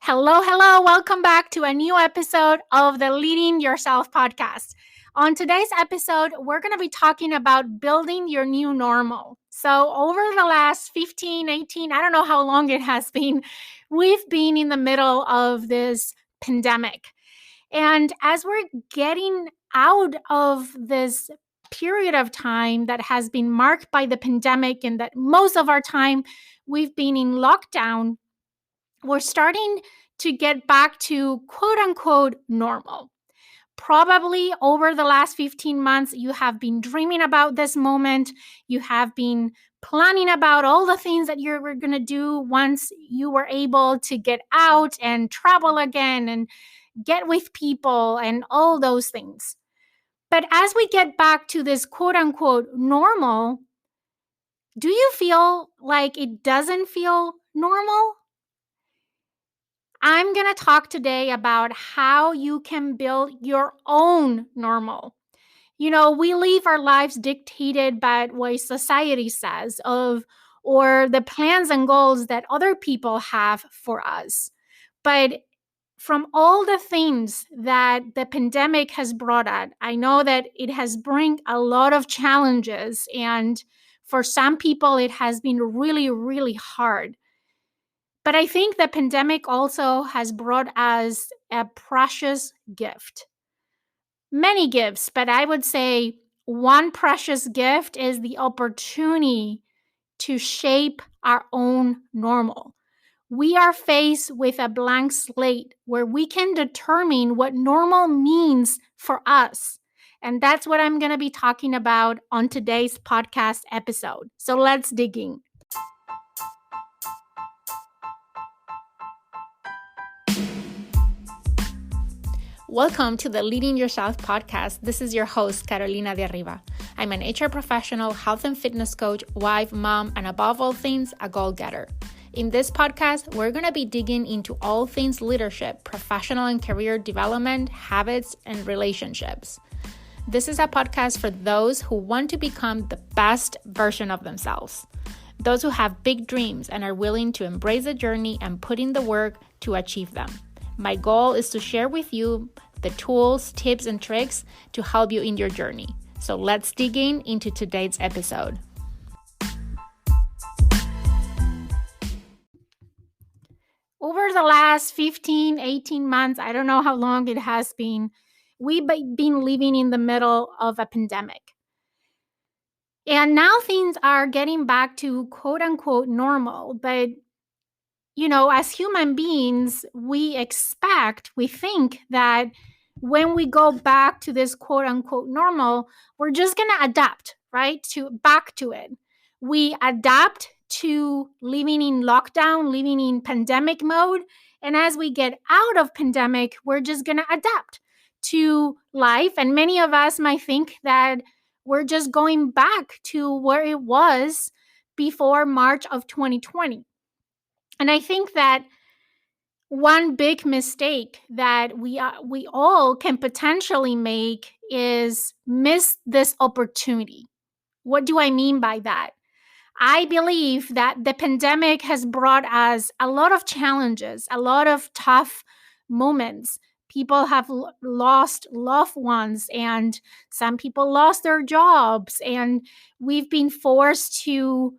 Hello, hello. Welcome back to a new episode of the Leading Yourself podcast. On today's episode, we're going to be talking about building your new normal. So, over the last 15, 18, I don't know how long it has been, we've been in the middle of this pandemic. And as we're getting out of this period of time that has been marked by the pandemic and that most of our time we've been in lockdown, we're starting to get back to quote unquote normal. Probably over the last 15 months, you have been dreaming about this moment. You have been planning about all the things that you were going to do once you were able to get out and travel again and get with people and all those things. But as we get back to this quote unquote normal, do you feel like it doesn't feel normal? I'm going to talk today about how you can build your own normal. You know, we live our lives dictated by what society says of or the plans and goals that other people have for us. But from all the things that the pandemic has brought out, I know that it has bring a lot of challenges, and for some people it has been really, really hard. But I think the pandemic also has brought us a precious gift. Many gifts, but I would say one precious gift is the opportunity to shape our own normal. We are faced with a blank slate where we can determine what normal means for us. And that's what I'm going to be talking about on today's podcast episode. So let's dig in. Welcome to the Leading Yourself podcast. This is your host, Carolina de Arriba. I'm an HR professional, health and fitness coach, wife, mom, and above all things, a goal-getter. In this podcast, we're going to be digging into all things leadership, professional and career development, habits, and relationships. This is a podcast for those who want to become the best version of themselves. Those who have big dreams and are willing to embrace the journey and put in the work to achieve them. My goal is to share with you the tools, tips, and tricks to help you in your journey. So let's dig into today's episode. Over the last 15, 18 months, I don't know how long it has been, we've been living in the middle of a pandemic. And now things are getting back to quote unquote normal, but you know, as human beings, we think that when we go back to this quote unquote normal, we're just going to adapt, right? Back to it. We adapt to living in lockdown, living in pandemic mode. And as we get out of pandemic, we're just going to adapt to life. And many of us might think that we're just going back to where it was before March of 2020. And I think that one big mistake that we all can potentially make is miss this opportunity. What do I mean by that? I believe that the pandemic has brought us a lot of challenges, a lot of tough moments. People have lost loved ones, and some people lost their jobs, and we've been forced to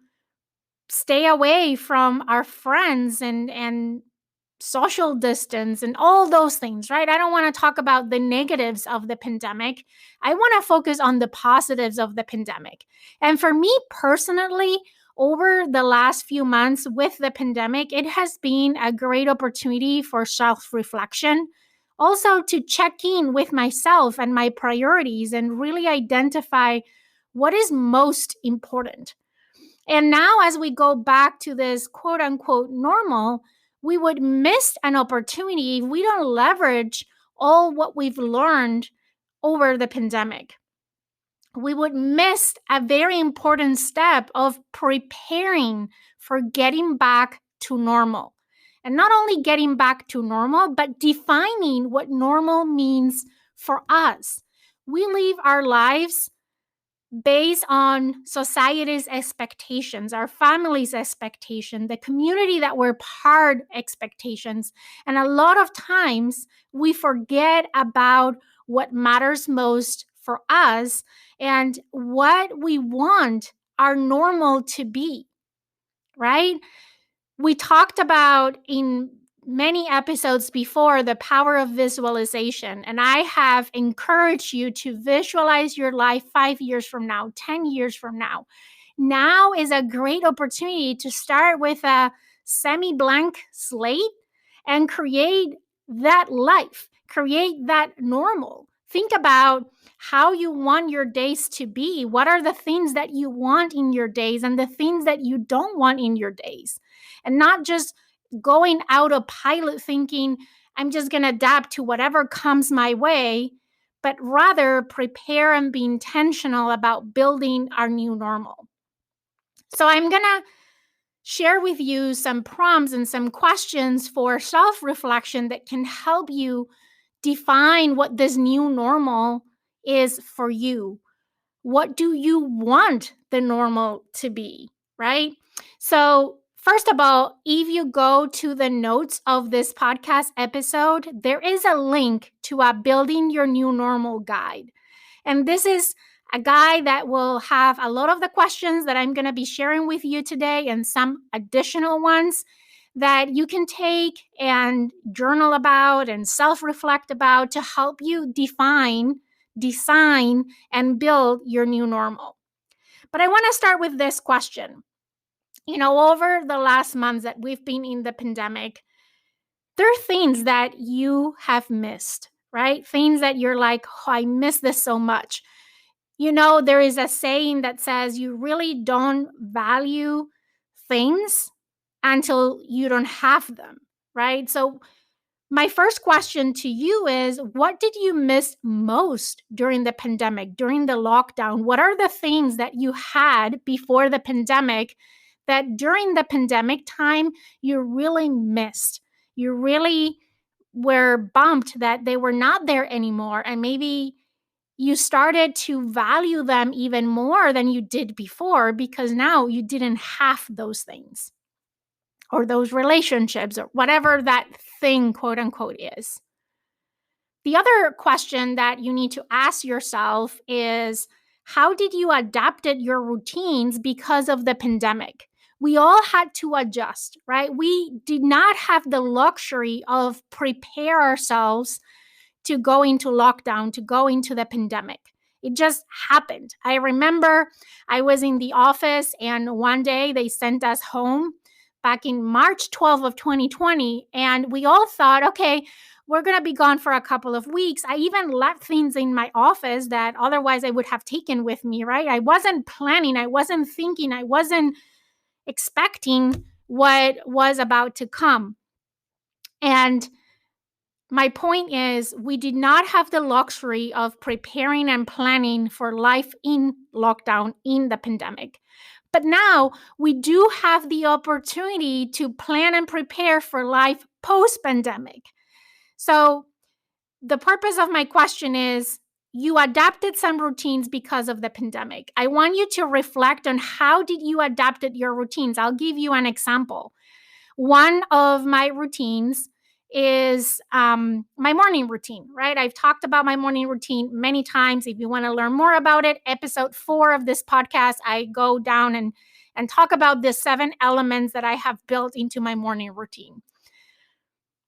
stay away from our friends and social distance and all those things, right? I don't want to talk about the negatives of the pandemic. I want to focus on the positives of the pandemic. And for me personally, over the last few months with the pandemic, it has been a great opportunity for self-reflection. Also to check in with myself and my priorities and really identify what is most important. And now, as we go back to this quote unquote normal, we would miss an opportunity if we don't leverage all what we've learned over the pandemic. We would miss a very important step of preparing for getting back to normal. And not only getting back to normal, but defining what normal means for us. We live our lives based on society's expectations, our family's expectation, the community that we're part expectations. And a lot of times we forget about what matters most for us and what we want our normal to be, right? We talked about in many episodes before the power of visualization, and I have encouraged you to visualize your life 5 years from now, 10 years from now. Now is a great opportunity to start with a semi blank slate and create that life, create that normal. Think about how you want your days to be. What are the things that you want in your days and the things that you don't want in your days? And not just going out of pilot thinking, I'm just going to adapt to whatever comes my way, but rather prepare and be intentional about building our new normal. So I'm going to share with you some prompts and some questions for self-reflection that can help you define what this new normal is for you. What do you want the normal to be, right? So, first of all, if you go to the notes of this podcast episode, there is a link to a Building Your New Normal guide. And this is a guide that will have a lot of the questions that I'm going to be sharing with you today and some additional ones that you can take and journal about and self-reflect about to help you define, design, and build your new normal. But I want to start with this question. Over the last months that we've been in the pandemic, there are things that you have missed, right? Things that you're like, oh, I miss this so much. There is a saying that says you really don't value things until you don't have them, right? So my first question to you is, what did you miss most during the pandemic, during the lockdown? What are the things that you had before the pandemic that during the pandemic time you really missed? You really were bummed that they were not there anymore, and maybe you started to value them even more than you did before because now you didn't have those things or those relationships or whatever that thing, quote unquote, is. The other question that you need to ask yourself is, how did you adapt your routines because of the pandemic? We all had to adjust, right? We did not have the luxury of prepare ourselves to go into lockdown, to go into the pandemic. It just happened. I remember I was in the office and one day they sent us home back in March 12th of 2020. And we all thought, okay, we're going to be gone for a couple of weeks. I even left things in my office that otherwise I would have taken with me, right? I wasn't planning. I wasn't thinking. I wasn't expecting what was about to come. And my point is, we did not have the luxury of preparing and planning for life in lockdown, in the pandemic. But now we do have the opportunity to plan and prepare for life post-pandemic. So the purpose of my question is, you adapted some routines because of the pandemic. I want you to reflect on how did you adapted your routines. I'll give you an example. One of my routines is my morning routine, right? I've talked about my morning routine many times. If you want to learn more about it, episode 4 of this podcast, I go down and talk about the 7 elements that I have built into my morning routine.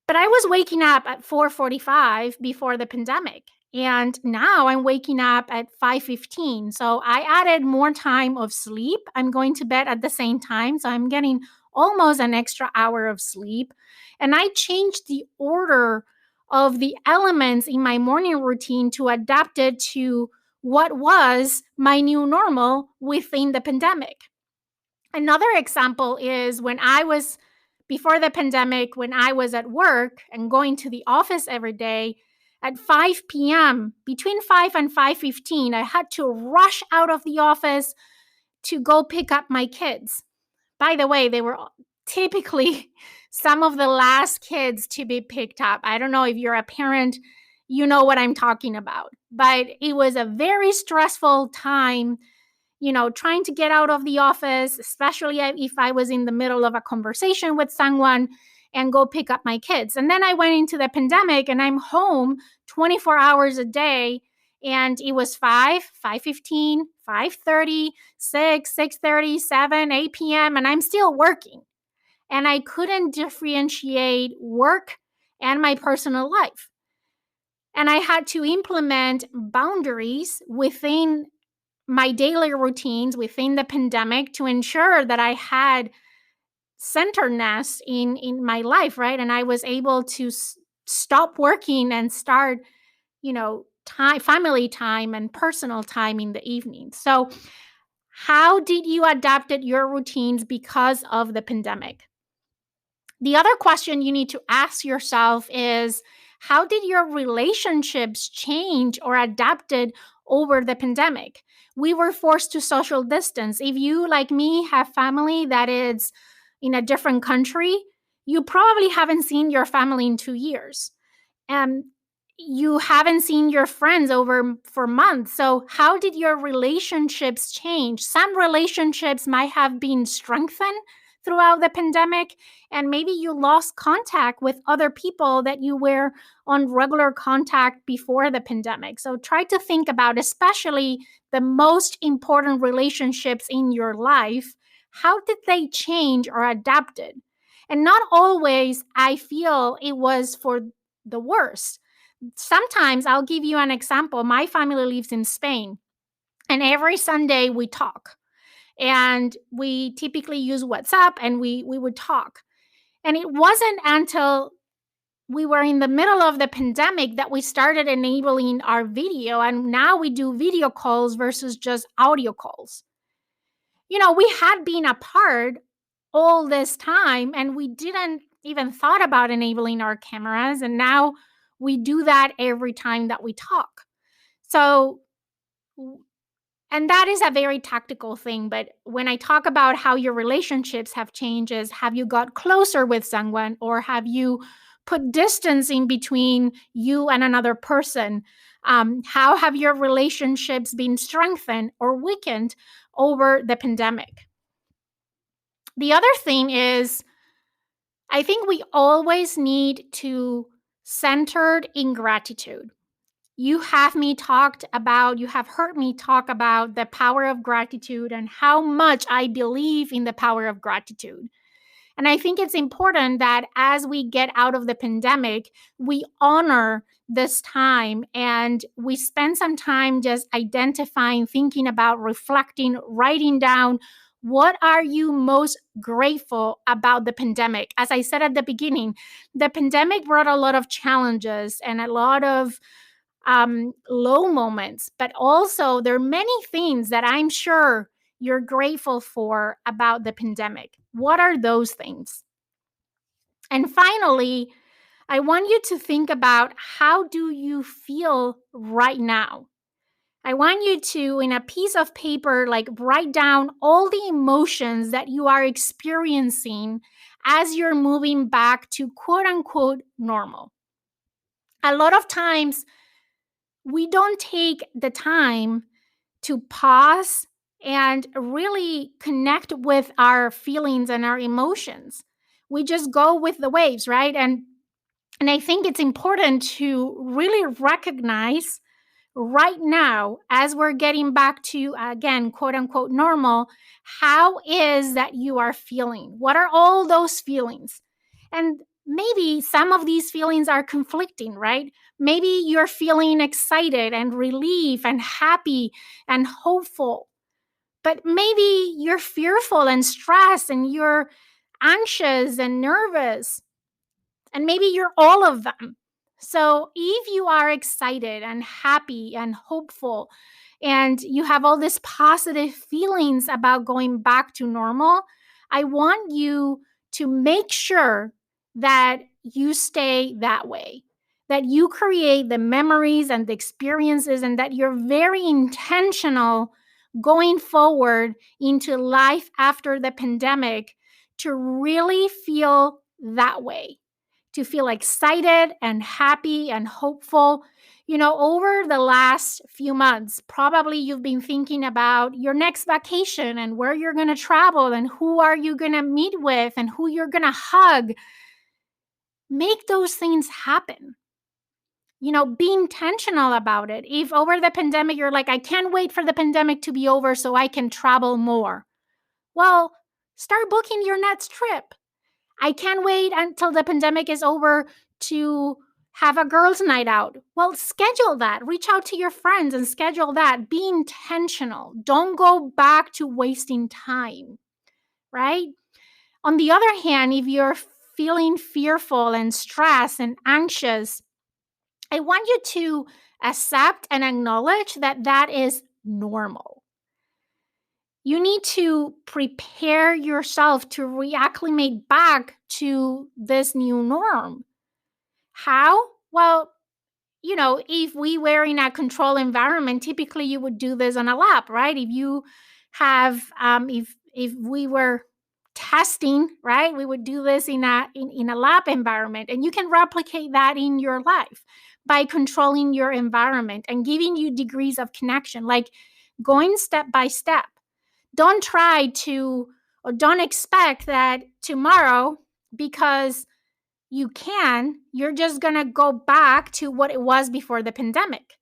But I was waking up at 4:45 before the pandemic. And now I'm waking up at 5:15. So I added more time of sleep. I'm going to bed at the same time. So I'm getting almost an extra hour of sleep. And I changed the order of the elements in my morning routine to adapt it to what was my new normal within the pandemic. Another example is before the pandemic, when I was at work and going to the office every day, at 5 p.m., between 5 and 5:15, I had to rush out of the office to go pick up my kids. By the way, they were typically some of the last kids to be picked up. I don't know if you're a parent, you know what I'm talking about. But it was a very stressful time, trying to get out of the office, especially if I was in the middle of a conversation with someone and go pick up my kids. And then I went into the pandemic and I'm home 24 hours a day. And it was 5:15, 5:30, 6:30, 7, 8 p.m. And I'm still working. And I couldn't differentiate work and my personal life. And I had to implement boundaries within my daily routines within the pandemic to ensure that I had centeredness in my life, right? And I was able to stop working and start, family time and personal time in the evening. So, how did you adapt your routines because of the pandemic? The other question you need to ask yourself is, how did your relationships change or adapted over the pandemic? We were forced to social distance. If you, like me, have family that is in a different country, you probably haven't seen your family in 2 years. And you haven't seen your friends over for months. So, how did your relationships change? Some relationships might have been strengthened throughout the pandemic, and maybe you lost contact with other people that you were on regular contact before the pandemic. So, try to think about, especially the most important relationships in your life, how did they change or adapted? And not always, I feel it was for the worst. Sometimes I'll give you an example. My family lives in Spain, and every Sunday we talk. And we typically use WhatsApp and we would talk. And it wasn't until we were in the middle of the pandemic that we started enabling our video. And now we do video calls versus just audio calls. We had been apart all this time and we didn't even thought about enabling our cameras, and now we do that every time that we talk. So, and that is a very tactical thing, but when I talk about how your relationships have changed, is have you got closer with someone, or have you put distance in between you and another person? How have your relationships been strengthened or weakened over the pandemic? The other thing is, I think we always need to centered in gratitude. You have heard me talk about the power of gratitude and how much I believe in the power of gratitude. And I think it's important that as we get out of the pandemic, we honor this time and we spend some time just identifying, thinking about, reflecting, writing down, what are you most grateful about the pandemic? As I said at the beginning, the pandemic brought a lot of challenges and a lot of low moments, but also there are many things that I'm sure you're grateful for about the pandemic. What are those things? And finally, I want you to think about, how do you feel right now? I want you to, in a piece of paper, like write down all the emotions that you are experiencing as you're moving back to quote unquote normal. A lot of times, we don't take the time to pause and really connect with our feelings and our emotions. We just go with the waves, right? And I think it's important to really recognize right now, as we're getting back to, again, quote unquote normal, how is that you are feeling? What are all those feelings? And maybe some of these feelings are conflicting, right? Maybe you're feeling excited and relief and happy and hopeful, but maybe you're fearful and stressed and you're anxious and nervous, and maybe you're all of them. So if you are excited and happy and hopeful and you have all these positive feelings about going back to normal, I want you to make sure that you stay that way, that you create the memories and the experiences, and that you're very intentional going forward into life after the pandemic to really feel that way, to feel excited and happy and hopeful. Over the last few months, probably you've been thinking about your next vacation and where you're going to travel and who are you going to meet with and who you're going to hug. Make those things happen. Be intentional about it. If over the pandemic, you're like, I can't wait for the pandemic to be over so I can travel more. Well, start booking your next trip. I can't wait until the pandemic is over to have a girls' night out. Well, schedule that. Reach out to your friends and schedule that. Be intentional. Don't go back to wasting time, right? On the other hand, if you're feeling fearful and stressed and anxious, I want you to accept and acknowledge that that is normal. You need to prepare yourself to reacclimate back to this new norm. How? Well, if we were in a controlled environment, typically you would do this on a lab, right? If you have, if we were testing, right, we would do this in a lab environment, and you can replicate that in your life by controlling your environment and giving you degrees of connection, like going step by step. Don't don't expect that tomorrow, because you're just going to go back to what it was before the pandemic.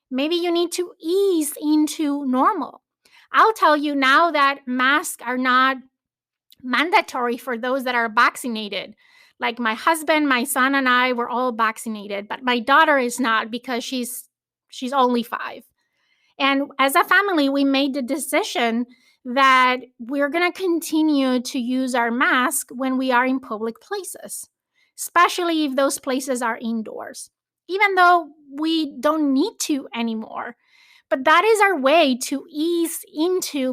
Maybe you need to ease into normal. I'll tell you now that masks are not mandatory for those that are vaccinated. Like my husband, my son, and I were all vaccinated, but my daughter is not because she's only 5. And as a family, we made the decision that we're going to continue to use our mask when we are in public places, especially if those places are indoors, even though we don't need to anymore. But that is our way to ease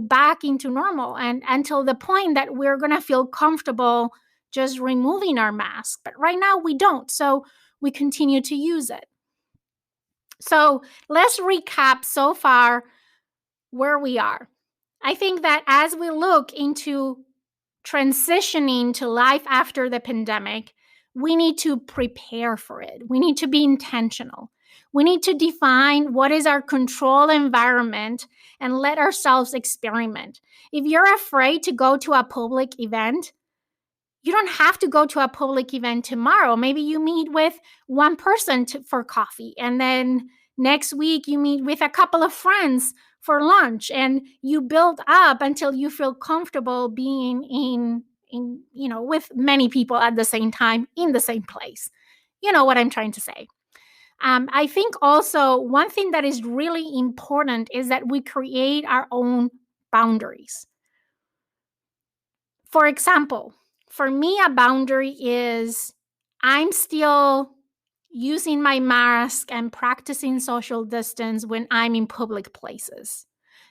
back into normal, and until the point that we're going to feel comfortable just removing our mask. But right now we don't, so we continue to use it. So let's recap so far where we are. I think that as we look into transitioning to life after the pandemic, we need to prepare for it. We need to be intentional. We need to define what is our control environment and let ourselves experiment. If you're afraid to go to a public event, you don't have to go to a public event tomorrow. Maybe you meet with one person for coffee, and then next week you meet with a couple of friends for lunch, and you build up until you feel comfortable being in with many people at the same time in the same place. You know what I'm trying to say. I think also one thing that is really important is that we create our own boundaries. For example, for me, a boundary is I'm still using my mask and practicing social distance when I'm in public places.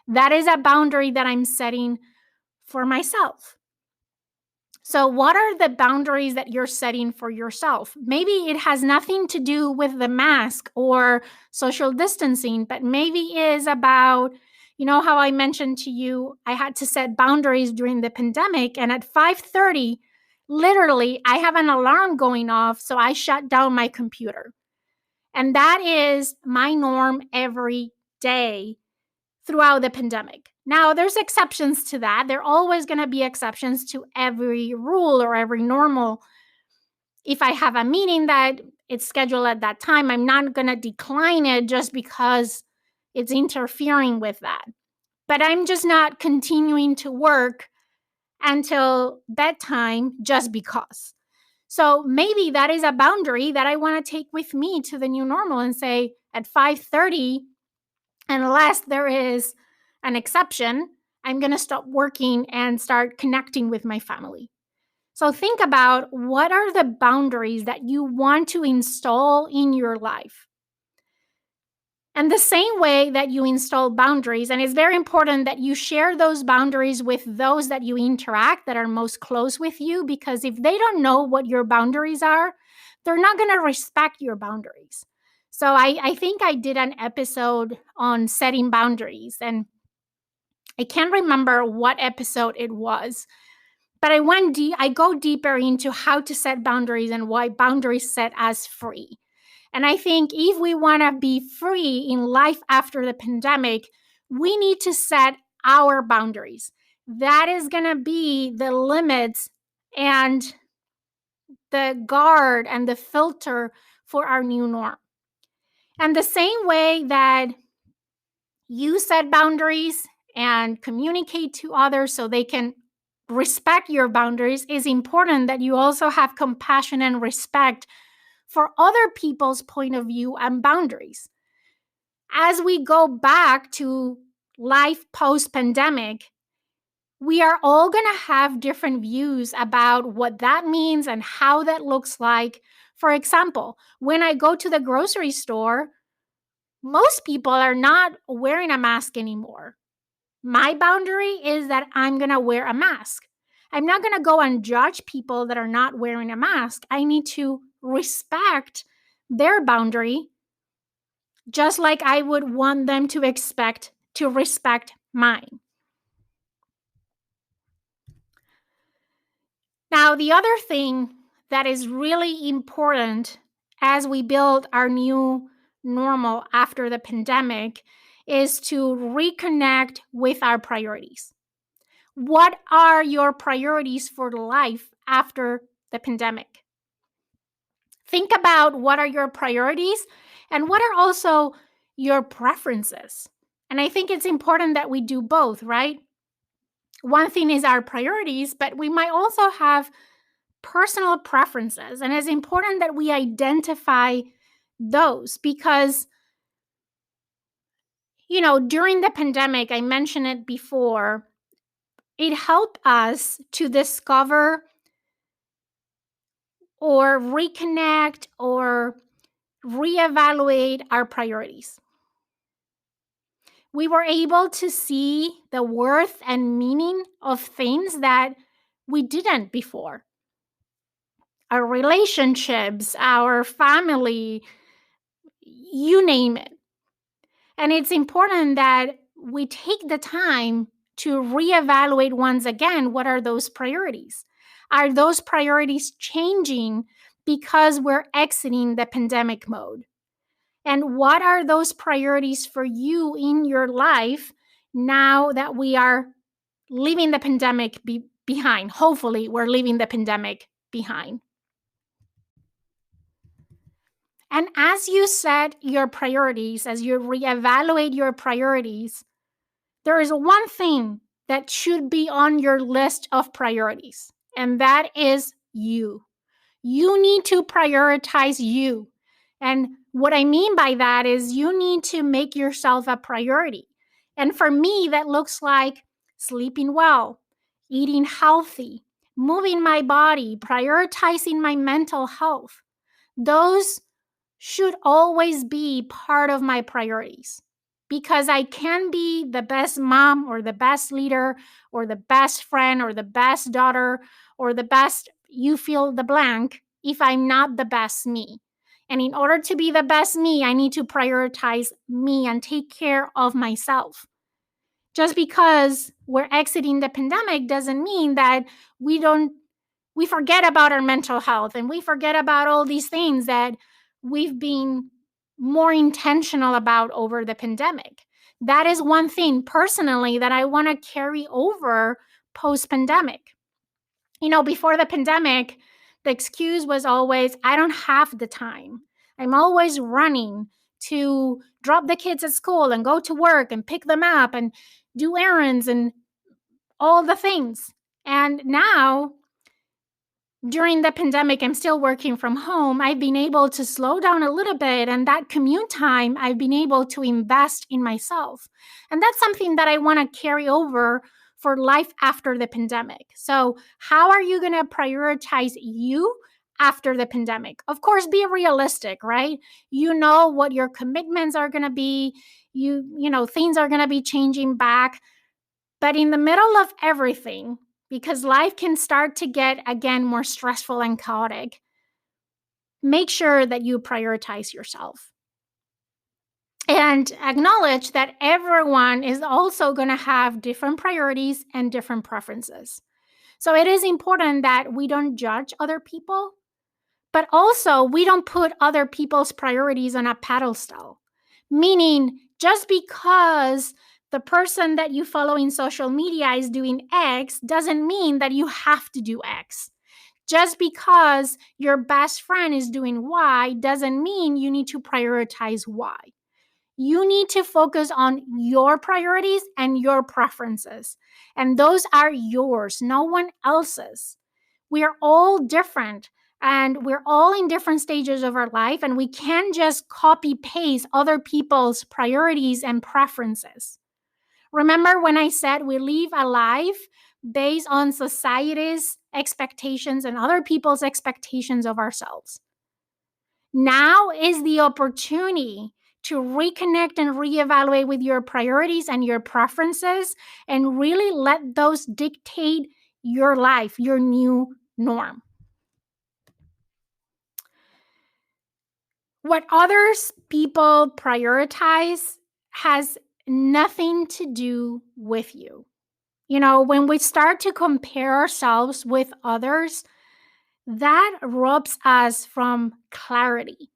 That is a boundary that I'm setting for myself. So what are the boundaries that you're setting for yourself? Maybe it has nothing to do with the mask or social distancing, but maybe it is about, how I mentioned to you, I had to set boundaries during the pandemic, and at 5:30, literally, I have an alarm going off, so I shut down my computer. And that is my norm every day throughout the pandemic. Now, there's exceptions to that. There are always going to be exceptions to every rule or every normal. If I have a meeting that it's scheduled at that time, I'm not going to decline it just because it's interfering with that. But I'm just not continuing to work until bedtime just because. So maybe that is a boundary that I want to take with me to the new normal and say at 5:30, unless there is an exception, I'm going to stop working and start connecting with my family. So think about what are the boundaries that you want to install in your life. And the same way that you install boundaries, and it's very important that you share those boundaries with those that you interact that are most close with you, because if they don't know what your boundaries are, they're not going to respect your boundaries. So I think I did an episode on setting boundaries, and I can't remember what episode it was, But I go deeper into how to set boundaries and why boundaries set us free. And I think if we want to be free in life after the pandemic, we need to set our boundaries. That is going to be the limits and the guard and the filter for our new norm. And the same way that you set boundaries and communicate to others so they can respect your boundaries, is important that you also have compassion and respect for other people's point of view and boundaries. As we go back to life post-pandemic, we are all going to have different views about what that means and how that looks like. For example, when I go to the grocery store, most people are not wearing a mask anymore. My boundary is that I'm going to wear a mask. I'm not going to go and judge people that are not wearing a mask. I need to respect their boundary, just like I would want them to respect mine. Now, the other thing that is really important as we build our new normal after the pandemic is to reconnect with our priorities. What are your priorities for life after the pandemic? Think about what are your priorities and what are also your preferences. And I think it's important that we do both, right? One thing is our priorities, but we might also have personal preferences. And it's important that we identify those because, during the pandemic, I mentioned it before, it helped us to discover or reconnect or reevaluate our priorities. We were able to see the worth and meaning of things that we didn't before. Our relationships, our family, you name it. And it's important that we take the time to reevaluate once again what are those priorities. Are those priorities changing because we're exiting the pandemic mode? And what are those priorities for you in your life now that we are leaving the pandemic behind? Hopefully, we're leaving the pandemic behind. And as you set your priorities, as you reevaluate your priorities, there is one thing that should be on your list of priorities, and that is you. You need to prioritize you. And what I mean by that is you need to make yourself a priority. And for me, that looks like sleeping well, eating healthy, moving my body, prioritizing my mental health. Those should always be part of my priorities because I can be the best mom or the best leader or the best friend or the best daughter or the best you fill the blank if I'm not the best me. And in order to be the best me, I need to prioritize me and take care of myself. Just because we're exiting the pandemic doesn't mean that we forget about our mental health and we forget about all these things that we've been more intentional about over the pandemic. That is one thing personally that I want to carry over post-pandemic. Before the pandemic, the excuse was always, I don't have the time. I'm always running to drop the kids at school and go to work and pick them up and do errands and all the things. And now, during the pandemic, I'm still working from home. I've been able to slow down a little bit, and that commute time, I've been able to invest in myself. And that's something that I want to carry over for life after the pandemic. So, how are you going to prioritize you after the pandemic? Of course, be realistic, right? You know what your commitments are going to be. Things are going to be changing back. But in the middle of everything, because life can start to get, again, more stressful and chaotic, make sure that you prioritize yourself. And acknowledge that everyone is also going to have different priorities and different preferences. So it is important that we don't judge other people, but also we don't put other people's priorities on a pedestal. Meaning, just because the person that you follow in social media is doing X doesn't mean that you have to do X. Just because your best friend is doing Y doesn't mean you need to prioritize Y. You need to focus on your priorities and your preferences. And those are yours, no one else's. We are all different and we're all in different stages of our life, and we can't just copy paste other people's priorities and preferences. Remember when I said we live a life based on society's expectations and other people's expectations of ourselves? Now is the opportunity to reconnect and reevaluate with your priorities and your preferences and really let those dictate your life, your new norm. What others people prioritize has nothing to do with you. You know, when we start to compare ourselves with others, that robs us from clarity.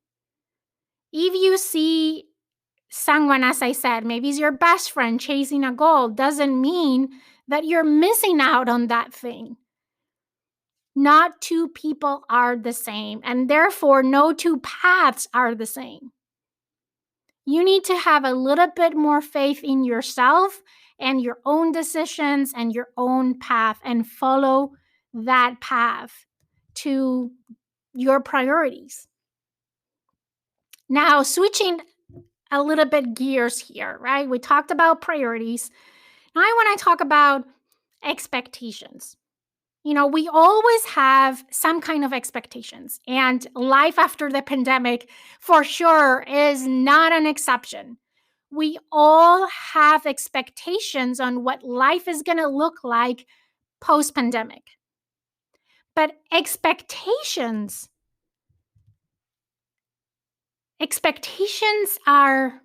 If you see someone, as I said, maybe it's your best friend chasing a goal, doesn't mean that you're missing out on that thing. Not two people are the same, and therefore, no two paths are the same. You need to have a little bit more faith in yourself and your own decisions and your own path and follow that path to your priorities. Now, switching a little bit gears here, right? We talked about priorities. Now I want to talk about expectations. You know, we always have some kind of expectations, and life after the pandemic for sure is not an exception. We all have expectations on what life is going to look like post pandemic. But expectations are,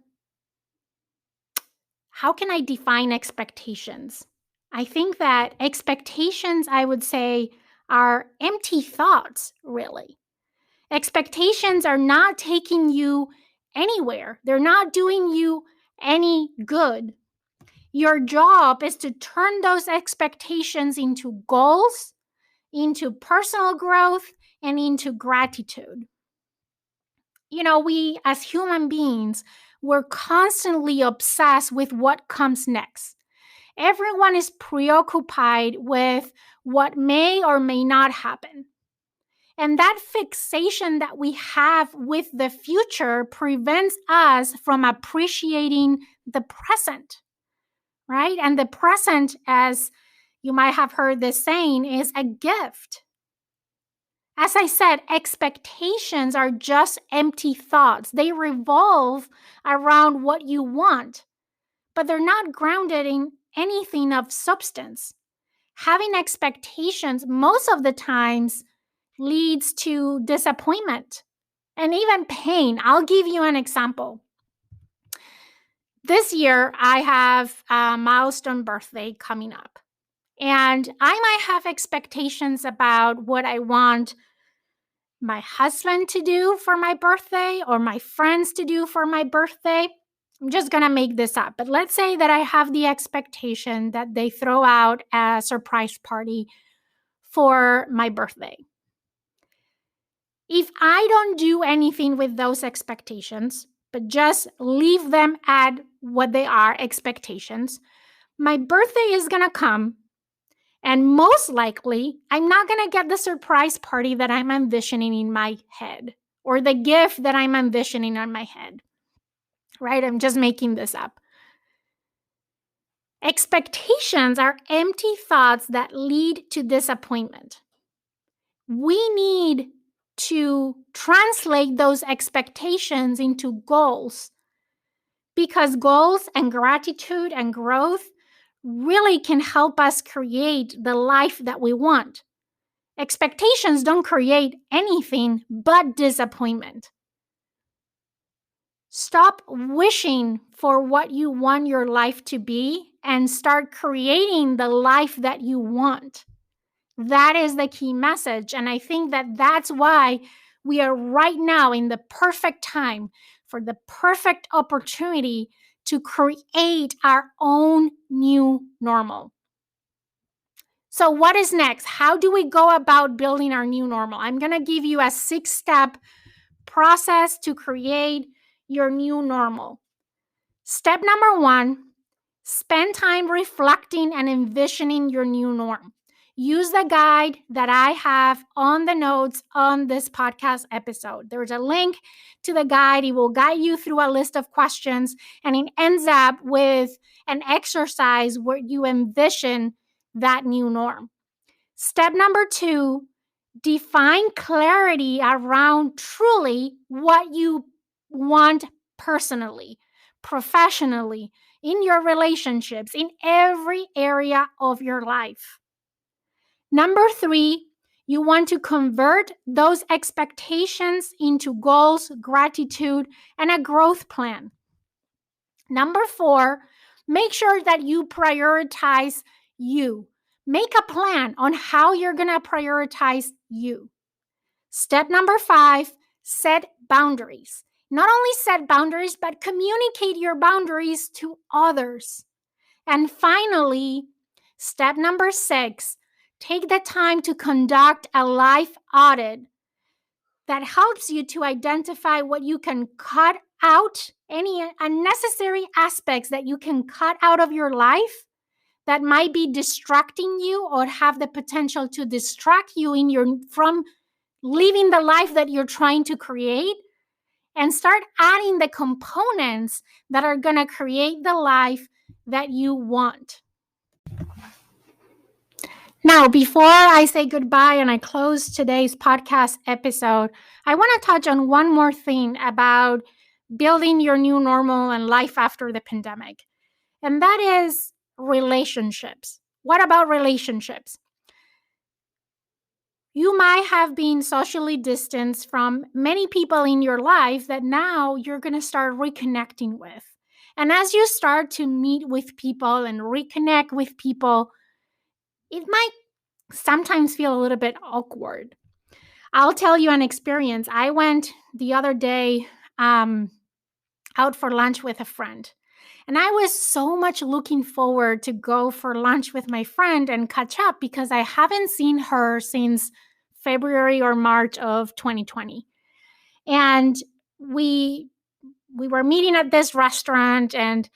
how can I define expectations? I think that expectations, I would say, are empty thoughts, really. Expectations are not taking you anywhere, they're not doing you any good. Your job is to turn those expectations into goals, into personal growth, and into gratitude. You know, we as human beings, we're constantly obsessed with what comes next. Everyone is preoccupied with what may or may not happen. And that fixation that we have with the future prevents us from appreciating the present, right? And the present, as you might have heard this saying, is a gift. As I said, expectations are just empty thoughts. They revolve around what you want, but they're not grounded in anything of substance. Having expectations most of the times leads to disappointment and even pain. I'll give you an example. This year, I have a milestone birthday coming up, and I might have expectations about what I want my husband to do for my birthday or my friends to do for my birthday. I'm just going to make this up. But let's say that I have the expectation that they throw out a surprise party for my birthday. If I don't do anything with those expectations, but just leave them at what they are, expectations, my birthday is going to come. And most likely, I'm not going to get the surprise party that I'm envisioning in my head or the gift that I'm envisioning in my head, right? I'm just making this up. Expectations are empty thoughts that lead to disappointment. We need to translate those expectations into goals, because goals and gratitude and growth really can help us create the life that we want. Expectations don't create anything but disappointment. Stop wishing for what you want your life to be and start creating the life that you want. That is the key message. And I think that that's why we are right now in the perfect time for the perfect opportunity to create our own new normal. So, what is next? How do we go about building our new normal? I'm going to give you a 6-step process to create your new normal. Step number 1, spend time reflecting and envisioning your new norm. Use the guide that I have on the notes on this podcast episode. There's a link to the guide. It will guide you through a list of questions, and it ends up with an exercise where you envision that new norm. Step number 2, define clarity around truly what you want personally, professionally, in your relationships, in every area of your life. Number 3, you want to convert those expectations into goals, gratitude, and a growth plan. Number 4, make sure that you prioritize you. Make a plan on how you're going to prioritize you. Step number 5, set boundaries. Not only set boundaries, but communicate your boundaries to others. And finally, step number 6, take the time to conduct a life audit that helps you to identify what you can cut out, any unnecessary aspects that you can cut out of your life that might be distracting you or have the potential to distract you from living the life that you're trying to create, and start adding the components that are going to create the life that you want. Now, before I say goodbye and I close today's podcast episode, I want to touch on one more thing about building your new normal and life after the pandemic, and that is relationships. What about relationships? You might have been socially distanced from many people in your life that now you're going to start reconnecting with. And as you start to meet with people and reconnect with people, it might sometimes feel a little bit awkward. I'll tell you an experience. I went the other day out for lunch with a friend. And I was so much looking forward to go for lunch with my friend and catch up because I haven't seen her since February or March of 2020. And we were meeting at this restaurant and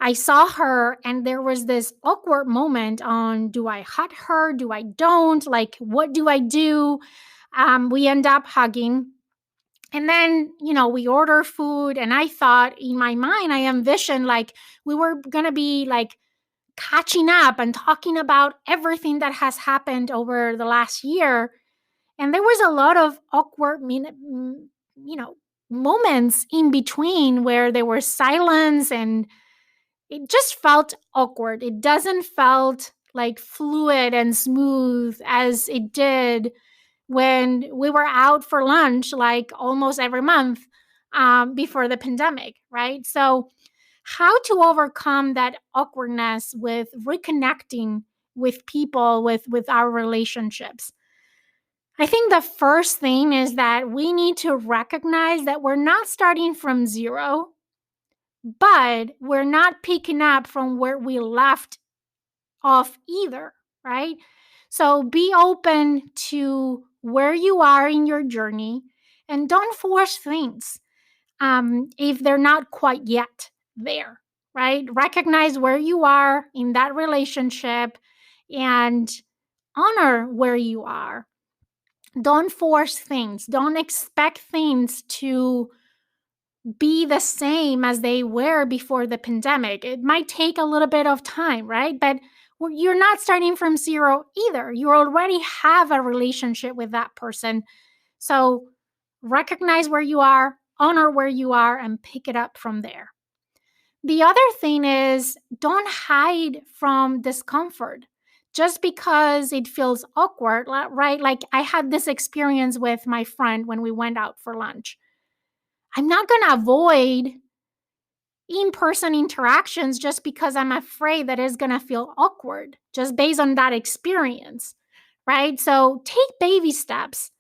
I saw her and there was this awkward moment on, do I hug her? Do I don't? Like, what do I do? We end up hugging. And then, we order food. And I thought in my mind, I envisioned like we were going to be like catching up and talking about everything that has happened over the last year. And there was a lot of awkward, moments in between where there was silence and it just felt awkward. It doesn't felt like fluid and smooth as it did when we were out for lunch like almost every month before the pandemic, right? So how to overcome that awkwardness with reconnecting with people, with our relationships. I think the first thing is that we need to recognize that we're not starting from zero, but we're not picking up from where we left off either, right? So be open to where you are in your journey and don't force things if they're not quite yet there, right? Recognize where you are in that relationship and honor where you are. Don't force things. Don't expect things to be the same as they were before the pandemic. It might take a little bit of time, right? But you're not starting from zero either. You already have a relationship with that person. So recognize where you are, honor where you are, and pick it up from there. The other thing is don't hide from discomfort just because it feels awkward, right? Like I had this experience with my friend when we went out for lunch. I'm not going to avoid in-person interactions just because I'm afraid that it's going to feel awkward just based on that experience. right? So take baby steps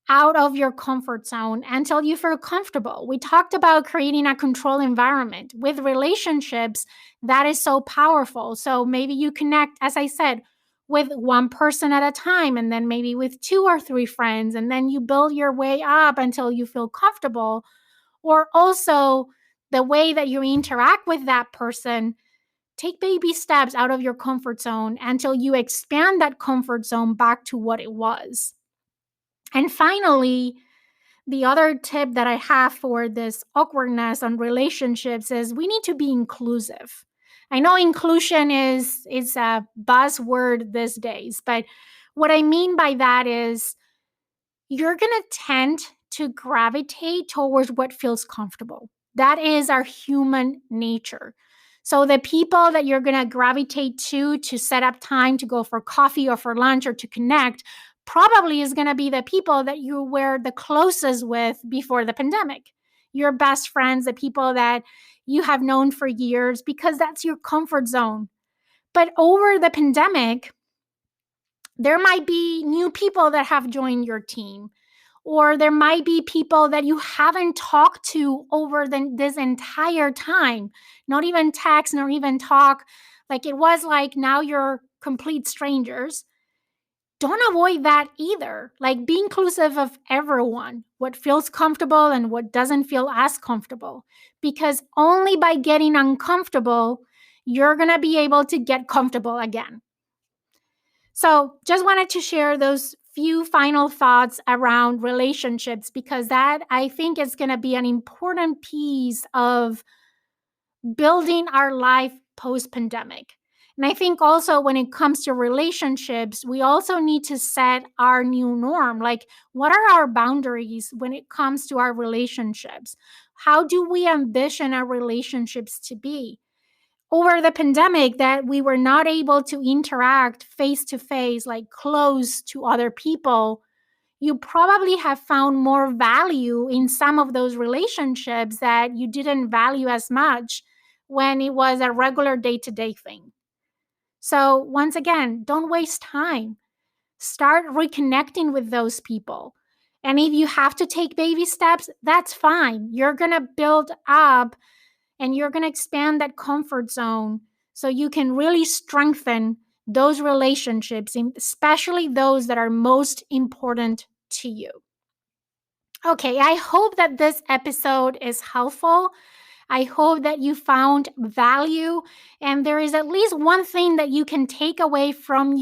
out of your comfort zone until you feel comfortable. We talked about creating a control environment with relationships. That is so powerful. So maybe you connect, as I said, with one person at a time, and then maybe with 2 or 3 friends, and then you build your way up until you feel comfortable. Or also the way that you interact with that person, take baby steps out of your comfort zone until you expand that comfort zone back to what it was. And finally, the other tip that I have for this awkwardness on relationships is we need to be inclusive. I know inclusion is a buzzword these days, but what I mean by that is you're going to tend to gravitate towards what feels comfortable. That is our human nature. So the people that you're going to gravitate to set up time to go for coffee or for lunch or to connect probably is going to be the people that you were the closest with before the pandemic. Your best friends, the people that you have known for years, because that's your comfort zone. But over the pandemic, there might be new people that have joined your team, or there might be people that you haven't talked to over this entire time, not even text, nor even talk. Like it was like now you're complete strangers. Don't avoid that either. Like be inclusive of everyone, what feels comfortable and what doesn't feel as comfortable. Because only by getting uncomfortable, you're going to be able to get comfortable again. So, just wanted to share those few final thoughts around relationships because that I think is going to be an important piece of building our life post pandemic. And I think also when it comes to relationships, we also need to set our new norm. Like, what are our boundaries when it comes to our relationships? How do we envision our relationships to be? Over the pandemic, that we were not able to interact face to face, like close to other people, you probably have found more value in some of those relationships that you didn't value as much when it was a regular day-to-day thing. So once again, don't waste time. Start reconnecting with those people. And if you have to take baby steps, that's fine. You're going to build up and you're going to expand that comfort zone so you can really strengthen those relationships, especially those that are most important to you. Okay, I hope that this episode is helpful. I hope that you found value and there is at least one thing that you can take away from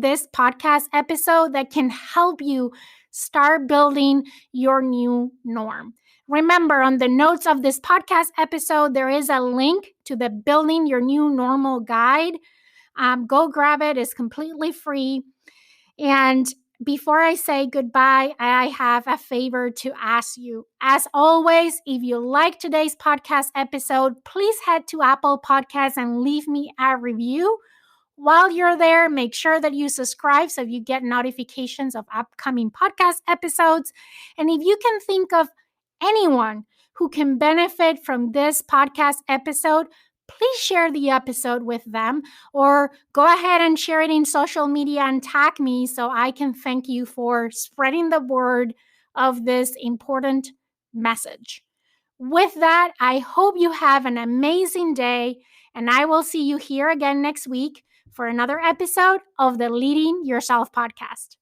this podcast episode that can help you start building your new norm. Remember, on the notes of this podcast episode, there is a link to the Building Your New Normal guide. Go grab it, it's completely free. And before I say goodbye, I have a favor to ask you. As always, if you like today's podcast episode, please head to Apple Podcasts and leave me a review. While you're there, make sure that you subscribe so you get notifications of upcoming podcast episodes. And if you can think of anyone who can benefit from this podcast episode, please share the episode with them or go ahead and share it in social media and tag me so I can thank you for spreading the word of this important message. With that, I hope you have an amazing day, and I will see you here again next week for another episode of the Leading Yourself podcast.